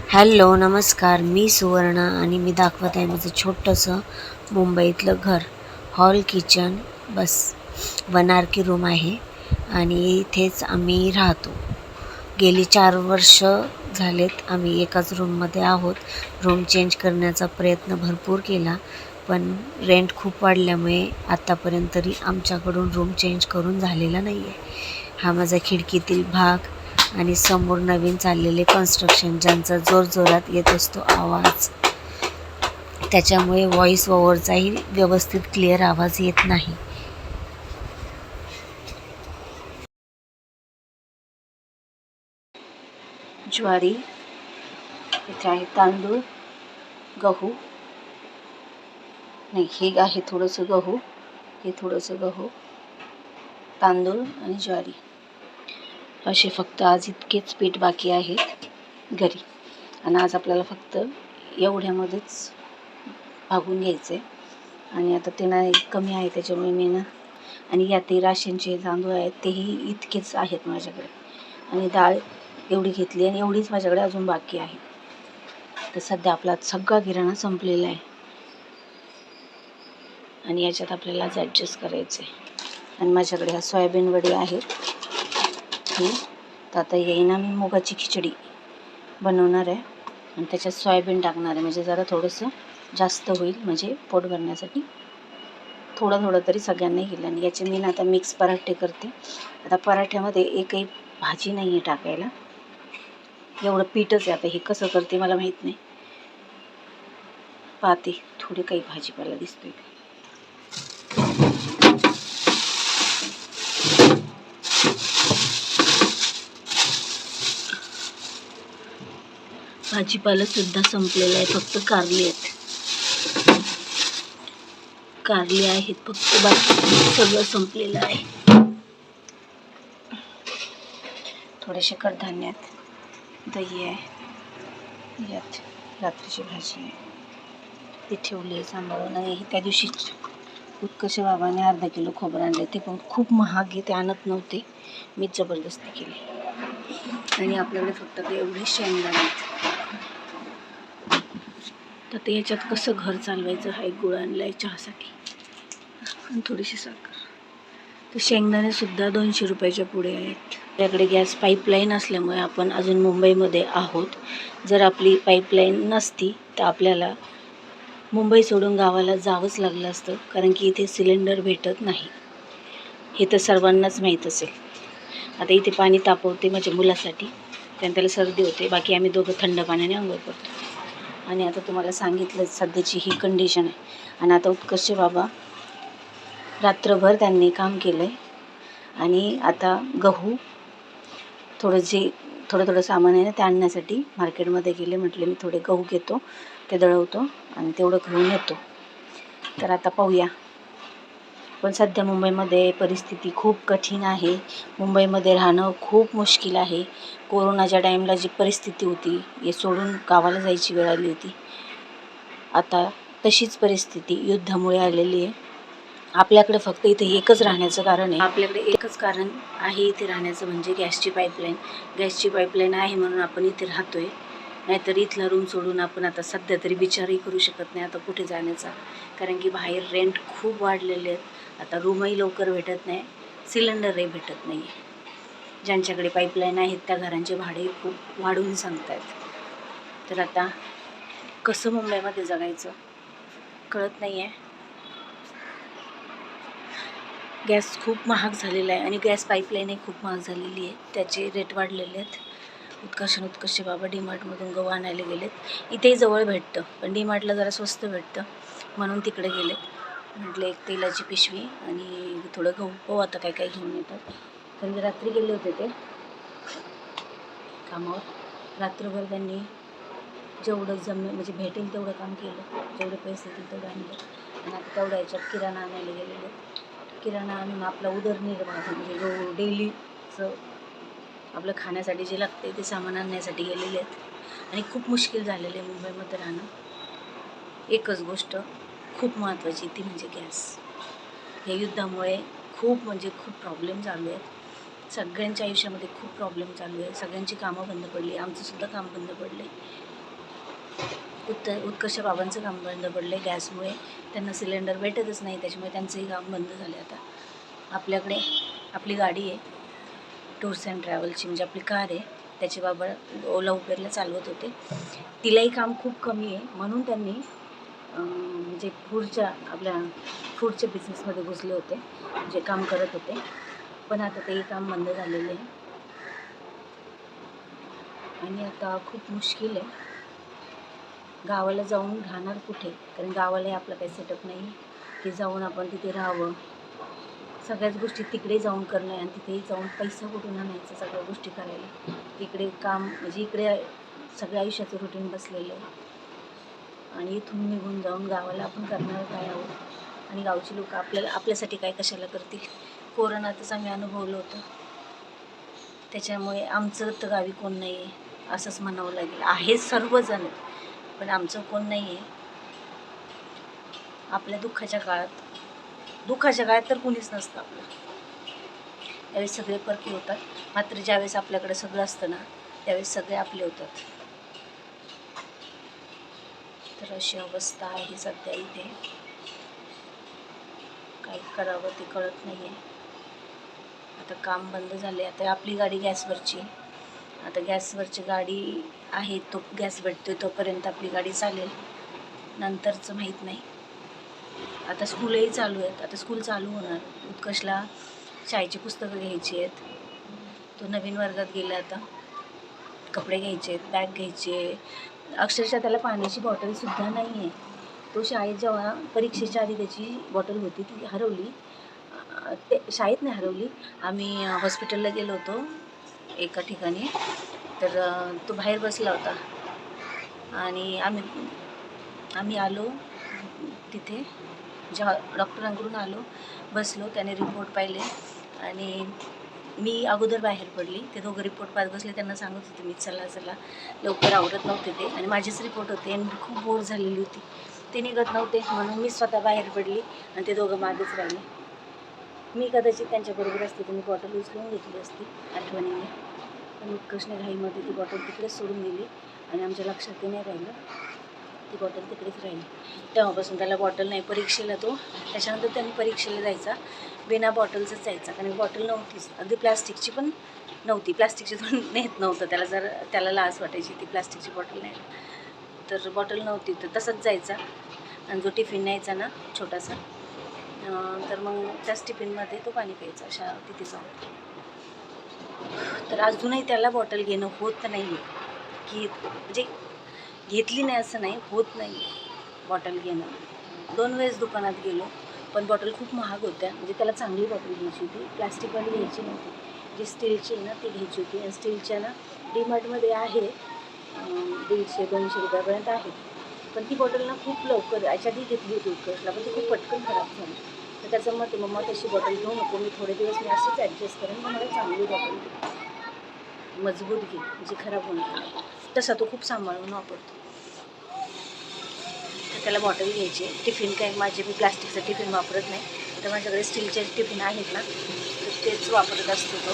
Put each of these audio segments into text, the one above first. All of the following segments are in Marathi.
हॅलो नमस्कार, मी सुवर्णा आणि मी दाखवत आहे माझं छोटंसं मुंबईतलं घर. हॉल किचन बस 1 RK रूम आहे आणि इथेच आम्ही राहतो. गेली 4 वर्ष झालेत आम्ही एकाच रूममध्ये आहोत. रूम चेंज करण्याचा प्रयत्न भरपूर केला, पण रेंट खूप वाढल्यामुळे आत्तापर्यंत तरी आमच्याकडून रूम चेंज करून झालेला नाही आहे. हा माझा खिडकीतील भाग आणि समोर नवीन चाललेले कन्स्ट्रक्शन ज्यांचा जोरजोरात येत असतो आवाज, त्याच्यामुळे व्हॉइस ओव्हरचाही व्यवस्थित क्लिअर आवाज येत नाही. ज्वारी, इथे आहे तांदूळ, गहू, नाही हे आहे थोडंसं गहू, हे थोडंसं गहू, तांदूळ आणि ज्वारी, असे फक्त आज इतकेच पीठ बाकी आहेत घरी. आणि आज आपल्याला फक्त एवढ्यामध्येच भागून घ्यायचं आहे. आणि आता ते नाही कमी आहे त्याच्यामुळे मी ना, आणि यातही राशनचे तांदूळ आहेत तेही इतकेच आहेत माझ्याकडे. आणि डाळ एवढी घेतली आणि एवढीच माझ्याकडे अजून बाकी आहे. तर सध्या आपला सगळा किराणा संपलेला आहे आणि याच्यात आपल्याला आज ॲडजस्ट करायचं आहे. आणि माझ्याकडे ह्या सोयाबीन वडी आहेत ही. तर आता येईना मी मुगाची खिचडी बनवणार आहे आणि त्याच्यात सोयाबीन टाकणार आहे, म्हणजे जरा थोडंसं जास्त होईल, म्हणजे पोट भरण्यासाठी थोडं थोडं तरी सगळ्यांनी केलं. आणि याचे मी ना आता मिक्स पराठे करते. आता पराठ्यामध्ये एकही भाजी नाही आहे टाकायला, एवढं पीठच आहे. आता हे कसं करते मला माहीत नाही, पाहते थोडी काही भाजीपाला दिसतोय. भाजीपाला सुद्धा संपलेला आहे, फक्त कारली आहेत. कारली आहेत फक्त, बाकी सगळं संपलेलं आहे. थोडेसे कडधान्य आहेत, दही आहे, यात रात्रीची भाजी आहे ती ठेवली आहे सांभाळून. आणि त्या दिवशी उत्कर्ष बाबाने अर्धा किलो खोबरं आणले, ते पण खूप महाग आहे, ते आणत नव्हते, मीच जबरदस्ती केली. आणि आपल्याकडे फक्त ते एवढे शेंगदाणे आहेत. तर ते याच्यात कसं घर चालवायचं, हा एक गुळ आणला आहे चहासाठी आणि थोडीशी साखर. तर शेंगदाणे सुद्धा 200 रुपयाच्या पुढे आहेत. आपल्याकडे गॅस पाईपलाईन असल्यामुळे आपण अजून मुंबईमध्ये आहोत. जर आपली पाईपलाईन नसती तर आपल्याला मुंबई सोडून गावाला जावंच लागलं असतं, कारण की इथे सिलेंडर भेटत नाही, हे तर सर्वांनाच माहीत असेल. आता इथे पाणी तापवते माझ्या मुलासाठी, कारण त्याला सर्दी होते, बाकी आम्ही दोघं थंड पाण्याने आंघोळ करतो. आणि आता तुम्हाला सांगितलं सध्याची ही कंडिशन आहे. आणि आता उत्कर्ष बाबा रात्रभर त्यांनी काम केलं आहे. आणि आता गहू थोडं सामान आहे ना ते आणण्यासाठी मार्केटमध्ये गेले. म्हटले मी थोडे गहू घेतो, ते दळवतो आणि तेवढं घेऊन येतो. तर आता पाहूया. पण सध्या मुंबईमध्ये परिस्थिती खूप कठीण आहे. मुंबईमध्ये राहणं खूप मुश्किल आहे. कोरोनाच्या टाईमला जी परिस्थिती होती, हे सोडून गावाला जायची वेळ आली होती. आता तशीच परिस्थिती युद्धामुळे आलेली आहे. आपल्याकडे फक्त इथे एकच राहण्याचं कारण आहे, आपल्याकडे एकच कारण आहे इथे राहण्याचं, म्हणजे गॅसची पाईपलाईन. गॅसची पाईपलाईन आहे म्हणून आपण इथे राहतोय, नाहीतर इथला रूम सोडून आपण आता सध्या तरी विचारही करू शकत नाही आता कुठे जाण्याचा, कारण की बाहेर रेंट खूप वाढलेले आहेत. आता रूमही लवकर भेटत नाही, सिलेंडरही भेटत नाही. ज्यांच्याकडे पाईपलाईन आहेत त्या घरांचे भाडे खूप वाढवून सांगत आहेत. तर आता कसं मुंबईमध्ये जगायचं कळत नाही आहे. गॅस खूप महाग झालेला आहे आणि गॅस पाईपलाईनही खूप महाग झालेली आहे, त्याचे रेट वाढलेले आहेत. उत्कर्ष बाबा डीमार्टमधून गहू आणायला गेलेत. इथेही जवळ भेटतं, पण डीमार्टला जरा स्वस्त भेटतं म्हणून तिकडे गेलेत. म्हटलं एक तेलाची पिशवी आणि थोडं गहू, हो आता काय काय घेऊन येतात. कारण रात्री गेले होते ते कामावर, रात्रभर त्यांनी जेवढं म्हणजे भेटेल तेवढं काम केलं, जेवढे पैसे येतील तेवढं आणलं. आणि आता तेवढ्या याच्यात किराणा आणायला गेलेले. किराणा आणून आपला उदरनिर्वाह, म्हणजे जो डेलीचं आपलं खाण्यासाठी जे लागते ते सामान आणण्यासाठी गेलेले आहेत. आणि खूप मुश्किल झालेलं आहे मुंबईमध्ये राहणं. एकच गोष्ट खूप महत्त्वाची, ती म्हणजे गॅस. या युद्धामुळे खूप प्रॉब्लेम चालू आहेत. सगळ्यांच्या आयुष्यामध्ये खूप प्रॉब्लेम चालू आहे. सगळ्यांची कामं बंद पडली, आमचंसुद्धा काम बंद पडलं आहे. उत्कर्ष बाबांचं काम बंद पडलं गॅसमुळे. त्यांना सिलेंडर भेटतच नाही, त्याच्यामुळे त्यांचंही काम बंद झालं. आता आपल्याकडे आपली गाडी आहे टूर्स अँड ट्रॅव्हलची, म्हणजे आपली कार आहे. त्याचे बाबा ओला उबेरला चालवत होते. तिलाही काम खूप कमी आहे म्हणून त्यांनी म्हणजे फूडच्या बिझनेसमध्ये घुसले होते, म्हणजे काम करत होते. पण आता तेही काम बंद झालेलं आहे आणि आता खूप मुश्किल आहे. गावाला जाऊन राहणार कुठे, कारण गावालाही आपलं काही सेटअप नाही की जाऊन आपण तिथे राहावं. सगळ्याच गोष्टी तिकडे जाऊन करणं आणि तिथेही जाऊन पैसा कुठून आणायचा सगळ्या गोष्टी करायला. तिकडे काम म्हणजे इकडे सगळ्या आयुष्याचं रुटीन बसलेलं आहे आणि इथून निघून जाऊन गावाला आपण करणार काय आहोत, आणि गावची लोक आपल्यासाठी काय कशाला करतील. कोरोनातच आम्ही अनुभवलं होतं, त्याच्यामुळे आमचं तर गावी कोण नाही आहे असंच म्हणावं लागेल. आहे सर्वजण पण आमचं कोण नाही आहे. आपल्या दुःखाच्या काळात तर कोणीच नसतं आपलं. त्यावेळेस सगळे परके होतात, मात्र ज्यावेळेस आपल्याकडे सगळं असतं ना त्यावेळेस सगळे आपले होतात. तर अशी अवस्था आहे सध्या इथे. काय करावं ते कळत नाही आहे. आता काम बंद झाले. आता आपली गाडी गॅसवरची, आता गॅसवरची गाडी आहे, तो गॅस भेटतो तोपर्यंत आपली गाडी चालेल, नंतरचं माहीत नाही. आता स्कूलही चालू आहेत, आता स्कूल चालू होणार. उत्कर्षला शाळेची पुस्तकं घ्यायची आहेत, तो नवीन वर्गात गेला. आता कपडे घ्यायचे आहेत, बॅग घ्यायची आहे. अक्षरशः त्याला पाण्याची बॉटलसुद्धा नाही आहे. तो शाळेत जेव्हा परीक्षेच्या आधी त्याची बॉटल होती ती हरवली. ते शाळेत नाही हरवली, आम्ही हॉस्पिटलला गेलो होतो एका ठिकाणी. तर तो बाहेर बसला होता आणि आम्ही आलो तिथे, जेव्हा डॉक्टरांकडून आलो, बसलो, त्याने रिपोर्ट पाहिले आणि मी अगोदर बाहेर पडली. ते दोघं रिपोर्ट पाहत बसले. त्यांना सांगत होते मी चला लवकर आवडत नव्हते ते, आणि माझेच रिपोर्ट होते आणि मी खूप बोर झालेली होती. ते निघत नव्हते म्हणून मी स्वतः बाहेर पडली आणि ते दोघं मागेच राहिले. मी कदाचित त्यांच्याबरोबर असते तर मी बॉटल उचलून घेतली असती आठवणीने, पण उत्कर्षने घाईमध्ये ती बॉटल तिकडेच सोडून दिली आणि आमच्या लक्षातही नाही राहिलं, ती बॉटल तिकडेच राहिली. तेव्हापासून त्याला बॉटल नाही. परीक्षेला त्याच्यानंतर त्यांनी परीक्षेला जायचा बिना बॉटलचंच जायचा, कारण बॉटल नव्हतीच, अगदी प्लास्टिकची पण नव्हती. प्लास्टिकची तर नेत नव्हतं त्याला, जर त्याला लाज वाटायची ती प्लास्टिकची बॉटल नाही, तर बॉटल नव्हती, तर तसंच जायचा. आणि जो टिफिन न्यायचा ना छोटासा, तर मग त्याच टिफिनमध्ये तो पाणी प्यायचा तिथे जाऊन. तर अजूनही त्याला बॉटल घेणं होत नाही आहे, की म्हणजे घेतली नाही असं नाही, होत नाही बॉटल घेणं. 2 वेळेस दुकानात गेलो, पण बॉटल खूप महाग होत्या. म्हणजे त्याला चांगली बॉटल घ्यायची होती, प्लास्टिकवाली घ्यायची नव्हती, जी स्टीलची आहे ना ती घ्यायची होती. आणि स्टीलच्या ना डीमार्टमध्ये आहे 150-200 रुपयापर्यंत आहे. पण ती बॉटल ना खूप लवकर, याच्यातही घेतली होती उत्कर्षला, पण ती खूप पटकन खराब झाली. तर त्याचं मत आहे, मम्मा तशी बॉटल घेऊ नको, मी थोडे दिवस मी असंच ॲडजस्ट करेन, पण मला चांगली बॉटल घे, मजबूत घे, म्हणजे खराब होणार नाही. तसा तो खूप सांभाळून वापरतो. तर त्याला बॉटल घ्यायची. टिफिन काय मी प्लास्टिकचं टिफिन वापरत नाही, तर माझ्याकडे स्टीलचे टिफिन आहेत ना, तर तेच वापरत असतो तो.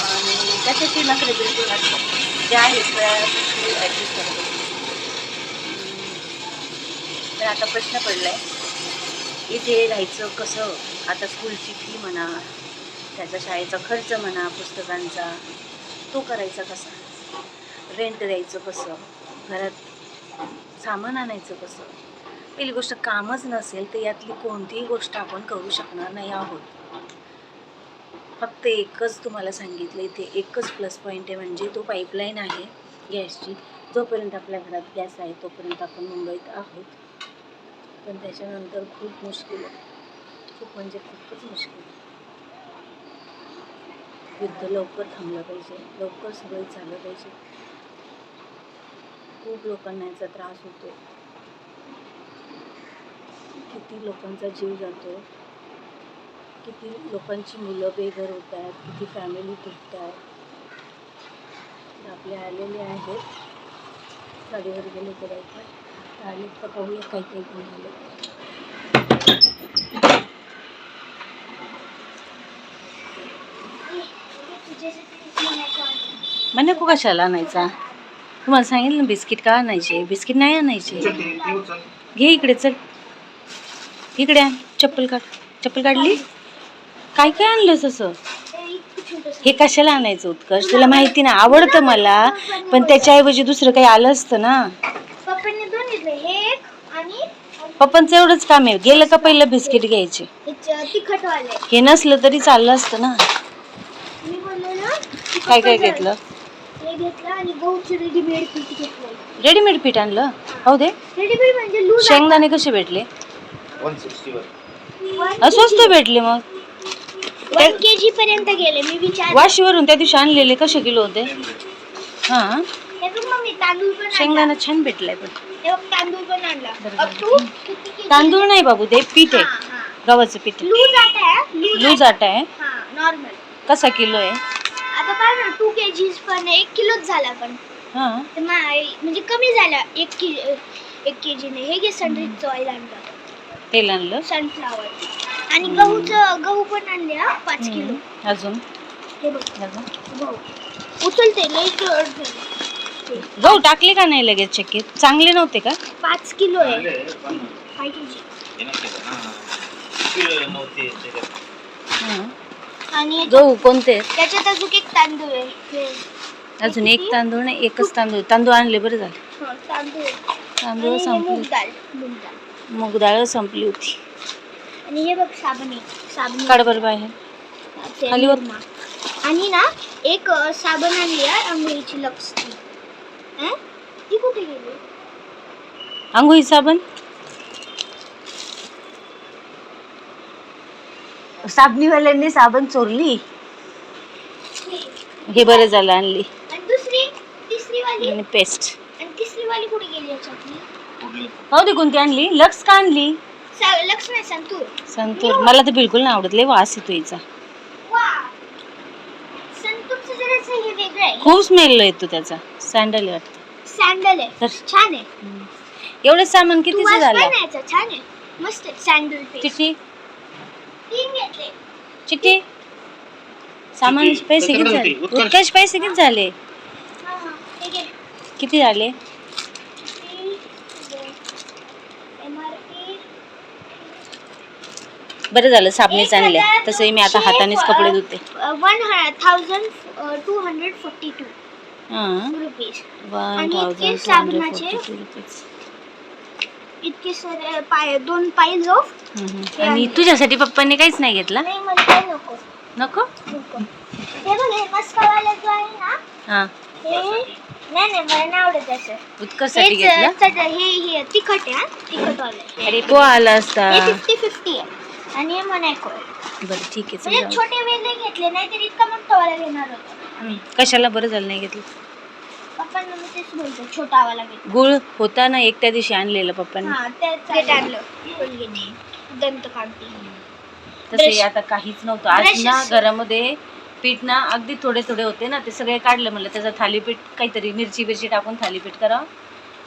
आणि त्याच्याची नखरे बिलकुल नसतं, जे आहेत ॲडजस्ट करत असतो. तर आता प्रश्न पडला आहे इथे राहायचं कसं. आता स्कूलची फी म्हणा, त्याचा शाळेचा खर्च म्हणा, पुस्तकांचा, तो करायचा कसा, रेंट द्यायचं कसं, घरात सामान आणायचं कसं. पहिली गोष्ट, कामच नसेल तर यातली कोणतीही गोष्ट आपण करू शकणार नाही आहोत. फक्त एकच तुम्हाला सांगितलं, इथे एकच प्लस पॉईंट आहे, म्हणजे तो पाईपलाईन आहे गॅसची. जोपर्यंत आपल्या घरात गॅस आहे तोपर्यंत आपण मुंबईत आहोत, पण त्याच्यानंतर खूप मुश्किल आहे, खूप म्हणजे खूपच मुश्किल आहे. युद्ध लवकर थांबलं पाहिजे, लवकर सगळं झालं पाहिजे. खूप लोकांना याचा त्रास होतो, किती लोकांचा जीव जातो, किती लोकांची मुलं बेघर होत आहेत, किती फॅमिली तुटत आहेत. आपले आलेले आहेत, गाडीवर गेले तर आले तर पाहूया काही घेऊन आले. म्हणे को कशाला आणायचा, तुम्हाला सांगितलं ना बिस्किट का आणायचे, बिस्किट नाही आणायचे. घे इकडे, चल इकडे आण. चप्पल काढ. चप्पल काढली. काय काय आणलंस असं? हे कशाला आणायचं उत्कर्ष? तुला माहिती ना आवडतं मला, पण त्याच्याऐवजी दुसरं काही आलं असतं ना. पप्पांचं एवढंच काम आहे, गेलं का पहिलं बिस्किट घ्यायचे. हे नसलं तरी चाललं असतं ना. काय काय घेतलं? रेडीमेड पीठ आणलं. हो दे. शेंगदाणे कसे भेटले? 160 स्वस्त भेटले. मग 1 kg पर्यंत गेले. मी विचार वाशीवरून त्या दिवशी आणलेले कसे किलो होते? हा हे बघ मम्मी, तांदूळ पण शेंगदाणा छान भेटलाय. पण हे बघ, तांदूळ पण आणला. अब तू तांदूळ नाही बाबू, ते पीठ आहे, गव्हाचं पीठ. लूज आटा आहे. लूज आटा आहे. हां, नॉर्मल. कसा किलो आहे? आता पाह ना, 2 kgs पण 1 किलोच झाला. पण हा म्हणजे कमी झाला 1 kg ने. हे घे, सनराईजचं ऑइल आणलं, तेल आणलं, सनफ्लावर. आणि गहू पण आणले. 5 किलो. अजून हे बघ, गहू उचलते लई. गहू टाकले का नाही लगेच चक्कीत? चांगले नव्हते का? 5 किलो आहे. 5 kg. आणि गहू कोणते? त्याच्यात अजून एक तांदूळ आहे. अजून एक तांदूळ नाही, एकच तांदूळ. तांदूळ आणले, बरं झालं. तांदूळ संपले. मूग डाळ संपली होती. आणि हे बघ, साबण काढ बरं बाहेर, खाली वर. आणि ना एक साबण आणली आहे, आंघोळीची लक्स. ती कुठे गेली? आंघोळी साबण? साबणीवाल्यांनी साबण चोरली. हे बरं झालं आणली. आणि तिसरी वाली आणि पेस्ट. आणि तिसरी वाली कुठे गेली याच्यातली? हो दे, कोणती आणली? लक्स का आणली? लक्स नाही, संतूर. संतूर मला तर बिलकुल नाही आवडत, लय वास येतो याचा. संतूरचं जरासं हे वेगळं आहे. खूप स्मेल येतो त्याचा. सँडल वाटतं. सँडल आहे. तर छान आहे. एवढं सामान कितीचं झालं? छान आहे, मस्त आहे. Sandal paste. चिट्टी 3 घेतले. चिट्टी, सामान पैसे किती झाले? उत्कर्ष पैसे किती झाले? हे घे. किती झाले? बरं झालं साबणीच आणल्या, तसंही मी आता हातानेच कपडे धुते. 1242 रुपीज. आणि इतके साबणाचे, इतके सारे 2 पाईल्स ऑफ. आणि तुझ्यासाठी पप्पांनी काहीच नाही घेतला? नाही, मला काय नको. नको? हे बघ, हे मस्कावाला जो आहे ना, हा, हे नाही मला नाही आवडत असं. उत्कर्षसाठी घेतला? हे तिखट आहे. तिखट वाला. अरे तो आला असता. हे 50-50 आहे. आणि हे मनायको. बरं ठीक आहे, म्हणजे चल. छोटे वेगळे घेतले, नाही तर इतका मोठा वाला घेणार होतो. कशाला? बरं झालं नाही घेतलं. पप्पांना मी तेच बोलतो, छोटा वाला घेतला. गुळ होता ना एक त्या दिवशी आणलेला पप्पांनी. हां, त्याच आणलं. कोलगेट, दंतकांती. तसे आता काहीच नव्हतं आज ना घरामध्ये. पीठ ना अगदी थोडे थोडे होते ना, ते सगळे काढले. म्हणलं त्याचं थालीपीठ, काहीतरी मिरची बिरची टाकून थालीपीठ करावं.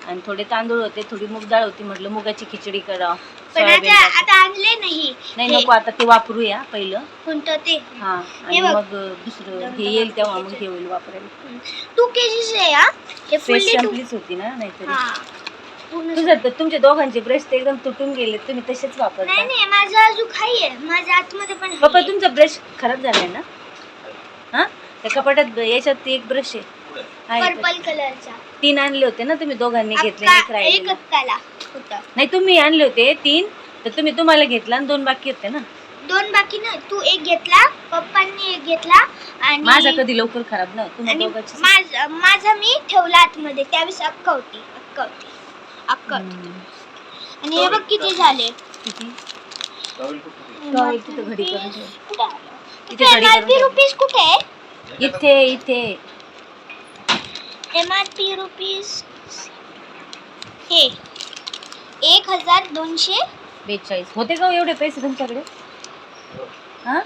आणि थोडे तांदूळ होते, थोडी मूग डाळ होती, म्हटलं मुगाची खिचडी करावं. पण आता आणले नाही. नको, आता ते वापरूया पहिलं. कोणतं ते? हा, आणि मग दुसरं हे येईल तेव्हा मग हे होईल वापरायला. 2 kg आहे. हे फुल्ली संपलीच होती ना, नाहीतरी. तुझं तुमच्या दोघांचे ब्रश ते एकदम तुटून गेले, तुम्ही तसेच वापरता. नाही, माझा अजून काही आहे. माझ्या आतमध्ये पण. पप्पा, तुमचा ब्रश खराब झालाय ना? हा, त्या कपाटात याच्यात एक ब्रश आहे, पर्पल कलरचा. 3 आणले होते ना तुम्ही दोघांनी घेतले. एक अक्काला होता. नाही, तुम्ही आणले होते 3, तर तुम्हाला घेतला आणि 2 बाकी होते ना. 2 बाकी ना, तू एक घेतला, पप्पांनी एक घेतला. आणि माझा कधी लवकर खराब ना, तुम्ही दोघांची. माझा मी ठेवला आतमध्ये, त्यावेळेस अक्का होती. आणि हे बघ किती झाले. किती? तिथं घडी करून ठेव. MRP रुपीज कुठे आहे? इथे MRP रुपीज हे 1242 होते का एवढे पैसे तुमच्याकडे? हा,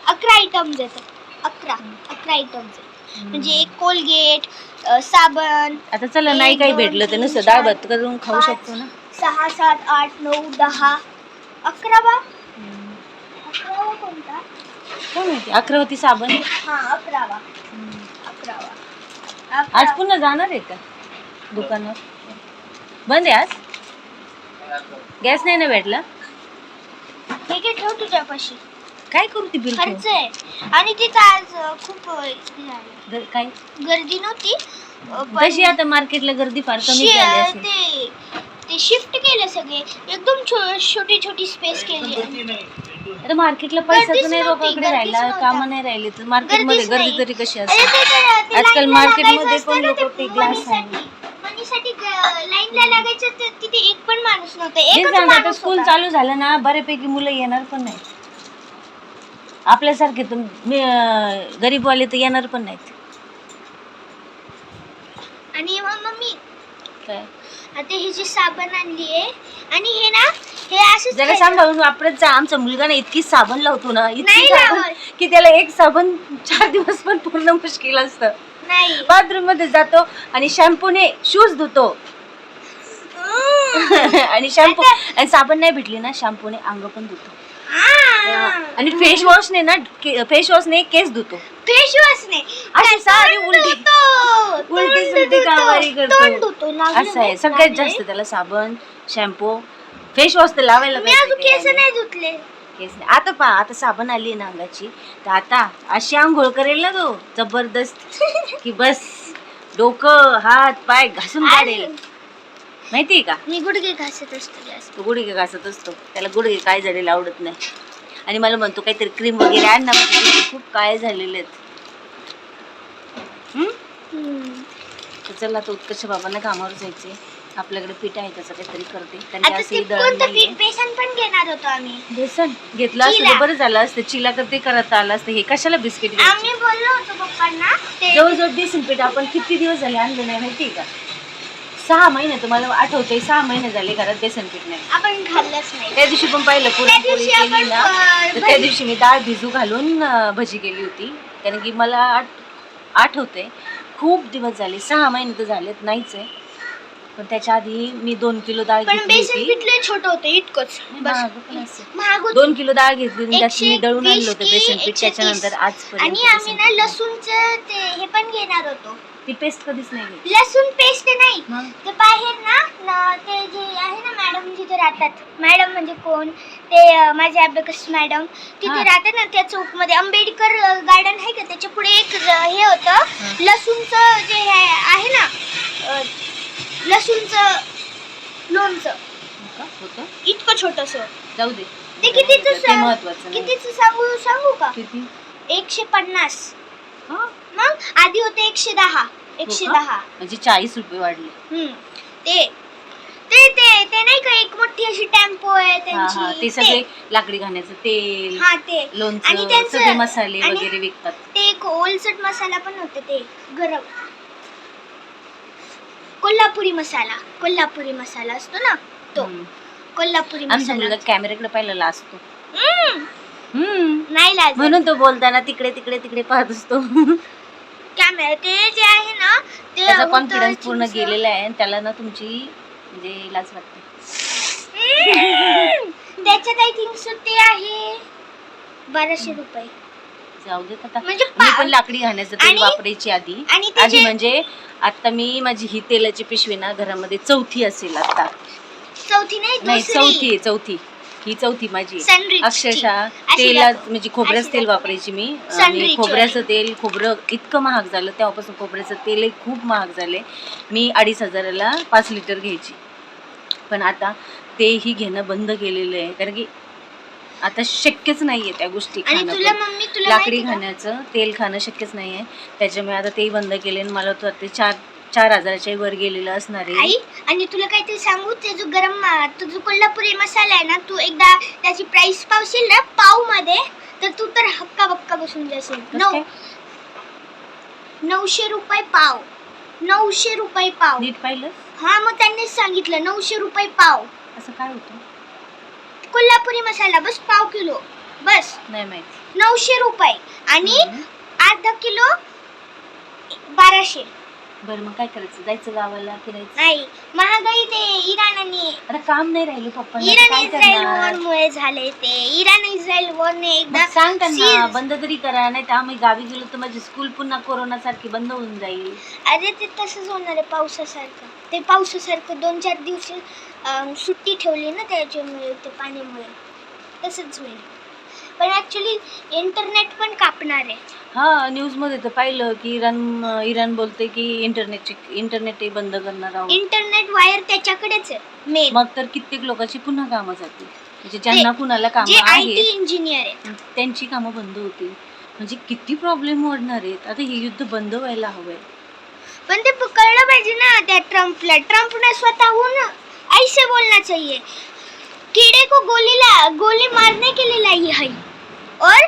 11 आयटम्स येतात. 11 आयटम्स आहेत. म्हणजे एक कोलगेट, साबण. आता चला, नाही काही भेटलं तर नुसतं डाळ भात करून खाऊ शकतो ना. 6, 7, 8, 9, 10, 11. 11 कोणता? काय माहिती. 11 होती साबण. हा, 11. आज पुन्हा जाणार आहे का दुकानात? बंद आहे आज? गॅस नाही ना भेटला? हे घे, ठेव तुझ्यापाशी. काय करू ती बिल खर्च आहे. आणि तिथं आज खूप हे झालं. काय गर्दी नव्हती. तशी आता मार्केटला गर्दी फार कमी झाली असेल. ते शिफ्ट केलं सगळे, एकदम छोटी छोटी स्पेस केली. आता मार्केटला पैसा तर नाही लोकांकडे राहिला, काम नाही राहिले, तर मार्केटमध्ये गर्दी तरी कशी असते? आजकाल मार्केटमध्ये पण लोक ते ग्लास मनीसाठी लाईनला लागायचं, तर तिथे एक पण माणूस नव्हता. हे एकच सांगा, आता माणूस स्कूल होता. चालू झालं ना, बऱ्यापैकी मुलं येणार पण नाही. आपल्यासारखे तर गरीबवाले तर येणार पण नाहीत. आणि मग मम्मी काय आता ही जी साबण आणली आहे, आणि हे ना, हे असं जरा सांभाळून वापरत जा. आमचा मुलगा ना इतकी साबण लावतो ना, इतकी नाही साबण लावत. की त्याला एक साबण 4 दिवस पण पूर्ण मुश्किल असतं. नाही. बाथरूम मध्ये जातो आणि शॅम्पूने शूज धुतो आणि शॅम्पू आणि साबण नाही भेटली ना, शॅम्पूने अंग पण धुतो. आणि फेस वॉशने केस धुतो. फेस वॉश नाही, अशी सारी उलटी कारवाई करतो. असं आहे, सगळ्यात जास्त त्याला साबण, शॅम्पू, फेस वॉश तर लावायला मी अजून केस पाहिजे. नाही धुतले. केस नाही. आता पहा, आता साबण आली ना अंगाची, तर आता अशी आंघोळ करेल ना तो जबरदस्त की बस डोकं हात पाय घासून काढेल. माहितीये का? मी गुडघे घासत असतो जास्त. तो गुडघे घासत असतो, त्याला गुडघे काय झालेले आवडत नाही. आणि मला म्हणतो काहीतरी क्रीम वगैरे आण ना, म्हणजे गुडघे खूप काय झालेले आहेत. तर चला, आता उत्कर्ष बाबांना कामावर जायचे. आपल्याकडे पीठ आहे, त्याचं काहीतरी करते. कारण की आता असं ते दळण कोणतं नाहीये. पीठ? बेसन पण घेणार होतो आम्ही. बेसन घेतलं असतं तर बरं झालं असतं. चिला करते करता आलं असतं. हे कशाला बिस्किट घ्यायचे? आम्ही बोललो होतो पप्पांना ते जवळजवळ बेसन पीठ आपण किती दिवस झाले आणलं नाही माहितीये का? 6 महिने. तुम्हाला आठवतंय? 6 महिने झाले घरात बेसन पीठ नाही. आपण खाल्लंच नाही. त्या दिवशी पण पाहिलं पुरणपोळी दिवशी केली आपण, ना, तर त्या दिवशी मी डाळ भिजू घालून भजी केली होती. कारण की मला आठवतंय खूप दिवस झाले, 6 महिने तर झालेत नाहीच आहे. पण त्याच्या आधी मी 2 किलो डाळ पण घेतली बेसन होती. पीठ लय छोटं होतं, इतकंच. बस. महाग पण असेल. महाग होतं. 2 किलो डाळ घेतली होती, त्यात मी दळून आणलं होतं 120 बेसन पीठ. 130. त्याच्यानंतर आजपर्यंत आणि आम्ही ना लसूणचं ते हे पण घेणार होतो. ती पेस्ट कधीच नाही घेतली. लसूण पेस्ट नाही, मग? ते बाहेर ना ते जे आहे ना मॅडम जिथे राहतात, मॅडम म्हणजे कोण ते, माझे अभ्यास मॅडम तिथे हा. राहतात ना, त्या चौक मध्ये आंबेडकर गार्डन आहे का, त्याच्या पुढे एक हे होतं लसूणचं जे आहे ना, लसूणचं लोणचं का होतं? इतकं छोटस. जाऊ दे, ते कितीचं ते महत्वाचं नाही. कितीचं सांगू का? किती? 150. हा? मग आधी होते 110. हो 110. का? म्हणजे 40 रुपये वाढले. ते ते ते ते नाही का, एक मोठी अशी टेम्पो आहे हा, त्यांची. हा. ते सगळे लाकडी घाण्याचं तेल, हा ते. आणि लोणचं, त्यांचं- सगळे मसाले आणि वगैरे विकतात. ते एक ओलसट मसाला पण होते, ते गरम कोल्हापुरी मसाला असतो ना, तो हम्म. कोल्हापुरी आमचा मसाला. मुलगा कॅमेऱ्याकडे पाहिलेला असतो. हम्म. नाही लाज म्हणून तो बोलताना तिकडे तिकडे तिकडे पाहत असतो. कॅमेरा ते जे आहे ना, ते त्याचा होतं कॉन्फिडन्स पूर्ण चिंच. गेलेला आहे आणि त्याला ना तुमची म्हणजे लाज वाटते. त्याच्यात आय थिंक सो ते आहे 1200 रुपये. जाऊ देत आता. म्हणजे मी पण लाकडी घाण्याचं तेल आणि- वापरायची आधी. आणि ते आधी जे- म्हणजे आता मी माझी ही तेलाची पिशवी ना घरामध्ये 4थी असेल आता. चौथी नाही, नाही, दुसरी. चौथी ही 4थी माझी. Sunrich ची. अक्षरशः अशी तेला दाखव. म्हणजे खोबऱ्याचं अशी तेल दाखव. वापरायची मी. Sunrich आणि खोबऱ्याचं तेल, खोबरं इतकं महाग झालं तेव्हापासून खोबऱ्याचं तेलही खूप महाग झाले. मी 2,500ला 5 लिटर घ्यायची. पण आता तेही घेणं बंद केलेलं आहे, कारण की आता शक्यच नाहीये त्या गोष्टी आणि खाणं तुला पण. मम्मी, तुला लाकडी माहिती का? खाण्याचं तेल खाणं शक्यच नाहीये. त्याच्यामुळे आता तेही बंद केले आणि मला वाटतं 4,000च्या वर गेलेलं असणार आहे. आई, आणि तुला काहीतरी सांगू, ते जो तो जो कोल्हापुरी मसाला आहे ना, तू एकदा त्याची प्राइस पावशील ना पाव मध्ये, तर तू तर हक्का बक्का बसून जाशील. कसं काय? 900 रुपये पाव. 900 रुपये पाव. नीट पाहिलं हा, मग त्यांनीच सांगितलं 900 रुपये पाव. असं काय होतं? कोल्हापुरी मसाला बस पाव किलो, बस नाही माहिती. 900 रुपये. आणि अर्धा किलो 1200. बरं मग काय करायचं, जायचं गावाला फिरायचं? नाही, महागाई ते इराण आणि आता काम नाही राहिलं पप्पांना, इराण काय इस्रायल करणार? वॉर मुळे झाले ते. इराण इस्रायल वॉर ने एकदा मग सांग त्यांना सीज- बंद तरी करा, नाही तर आम्ही गावी गेलो तर माझी स्कूल पुन्हा कोरोना सारखी बंद होऊन जाईल. अरे ते तसंच होणार आहे पावसासारखं. ते पावसासारखं 2-4 दिवस सुट्टी ठेवली ना त्याच्यामुळे, ते पाण्यामुळे तसंच होईल. पण ऍक्च्युली इंटरनेट पण कापणार आहे. हा, न्यूज मध्ये तर पाहिलं की इराण बोलते की इंटरनेट बंद करणार आहोत. इंटरनेट वायर त्याच्याकडेच आहे मेन. मग तर कित्येक लोकांची पुन्हा कामं जातील, म्हणजे ज्यांना कुणाला जे कामं IT आहेत इंजिनियर आहेत. त्यांची कामं बंद होतील. म्हणजे किती प्रॉब्लेम वाढणार आहेत. आता हे युद्ध बंद व्हायला हवंय. पण ते कळलं पाहिजे ना त्या ट्रम्पला. ट्रम्पने स्वतःहून ऐसे बोलना चाहिए, कीड़े को गोली मारने के लिए लाई है और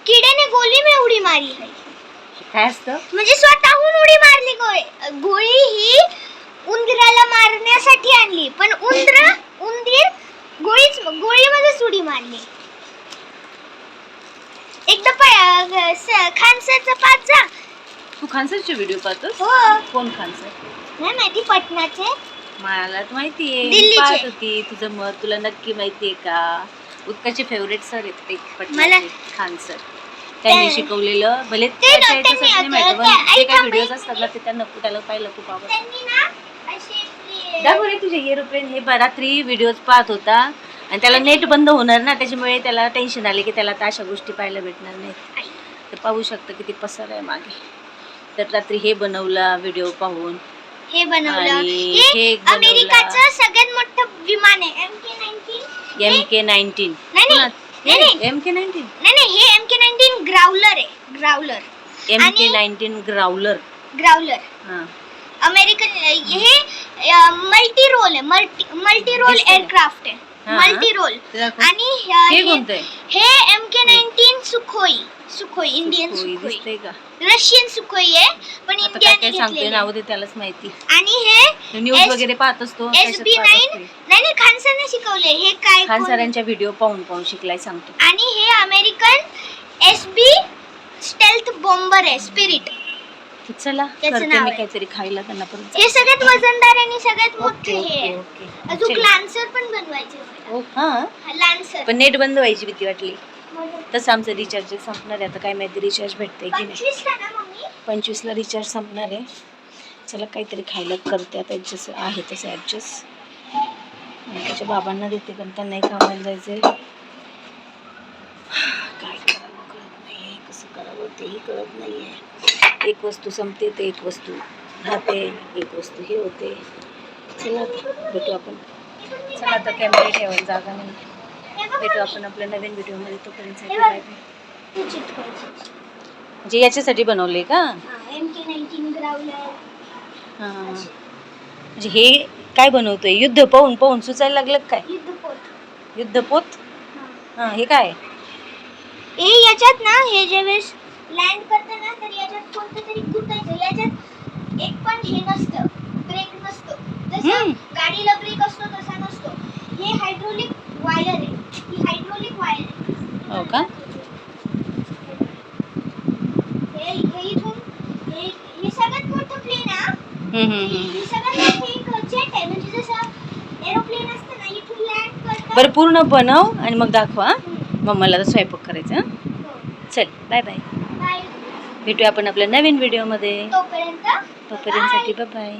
कीड़े ने गोली में उडी मारी है. काय असतं? म्हणजे स्वतःहून उडी मारली गोळी ही उंदराला मारण्यासाठी आणली, पण उंदीर गोळीमध्येच उडी मारली. एकदा खानसरचा पाच जा. तू खानसरचे व्हिडिओ पाहतोस? हो. कोण खानसर? नाही माहिती, पटनाचे. मला तर माहितीये, मी दिल्लीचे. पाहत होती. तुझं मत तुला नक्की माहितीये का? उत्कर्षचे फेवरेट सर आहेत ते मला- पटनाचे, खानसर. त्यांनी त्या- शिकवलेलं भले ते त्याच्या त्यांनी याच्यासाठी नाही माहिती, पण आता- जे काय ऐका व्हिडिओज मी- असतात ना ते त्यांना त्याला पाहायला खूप आवडतं. त्यांनी ना अशी आपली- दाखव रे तुझे एरोप्लेन. हे रात्री व्हिडिओज पाहत होता आणि त्याला नेट बंद होणार ना, त्याच्यामुळे त्याला टेन्शन आले की त्याला आता अशा गोष्टी पाहायला भेटणार नाहीत. तर पाहू शकतं किती पसार आहे मागे. तर रात्री हे बनवला व्हिडिओ पाहून, हे बनवलं. आणि हे हे एक बनवला. अमेरिकाचं सगळ्यात मोठं विमान आहे MK-19. MK-19. नाही. MK-19 हे MK-19 ग्राउलर आहे. ग्राउलर. MK-19 growler. हा. अमेरिकन हे मल्टी रोल आहे. मल्टी रोल दिसतंय का? एअरक्राफ्ट आहे. हा. Multi role. ते दाखव. आणि हे कोणतं आहे? हे MK-19 सुखोई इंडियन होय, सुखोई. दिसतंय का? रशियन सुखोई आहे, पण आता काय इंडियाने काय सांगतोय घेतलेलं नाव आहे. दे त्यालाच माहिती. आणि हे न्यूज S- वगैरे पाहत असतो. SB9 नाही खान सरने शिकवले. हे काय खान कोण- सरांच्या व्हिडिओ पाहून शिकलाय सांगतो. आणि हे अमेरिकन SB स्टेल्थ बॉम्बर आहे, स्पिरिट. तर चला त्याचं करते नाव मी आहे. काहीतरी खायला त्यांना परत. हे सगळ्यात वजनदार आणि सगळ्यात मोठे ओके हे ओके आहे. ओके. अजून चल. लान्सर पण बनवायचे मला. ओ, हा. लान्सर पण नेट बंद व्हायची भीती वाटली. तसं आमचं रिचार्ज संपणार आहे आता. काय माहिती रिचार्ज भेटतंय की नाही. 25 ला ना मम्मी. 25 ला रिचार्ज संपणार आहे. चला काहीतरी खायला करते आता. ॲडजस्ट आहे तसं ॲडजस्ट. आणि त्याच्या बाबांना देते कारण त्यांनाही कामाला जायचं. काय करावं कळत नाही आहे, कसं करावं तेही कळत नाही आहे. एक वस्तू संपते तर एक वस्तू राहते, एक वस्तू हे होते. चला आता भेटू आपण. चला आता कॅमेरा ठेवायला जागा नाही. भेटू आपण आपल्या नवीन व्हिडिओमध्ये. तोपर्यंत बाय बाय. तू चिटकवायची. म्हणजे याच्यासाठी बनवले का? MK-19 Growler. हां, म्हणजे हे काय बनवतोय? युद्ध पाहून सुचायला लागलं काय? युद्धपोत. युद्धपोत. हां, हे काय? हे याच्यात ना, हे ज्यावेळेस लँड करतं ना, तर याच्यात कोणतं तरी गुतायचं. याच्यात एक पण हे नसतं, ब्रेक नसतो. जसं गाडीला ब्रेक असतो तसा नसतो. हे हायड्रोलिक वायर आहे. ही हायड्रोलिक वायर आहे. हो का? हे इथून हे सगळ्यात मोठं प्लेन आहे. हम्म. हे सगळ्यात मोठं एक जेट आहे. म्हणजे जसं एरोप्लेन असतं ना, इथून लँड करतं. बरं पूर्ण बनव आणि मग दाखवा. मग मला तर स्वयंपाक करायचा. हो. चल बाय बाय. बाय. भेटूया आपण आपल्या नवीन व्हिडिओमध्ये. तोपर्यंत तोपर्यंतसाठी बाय बाय.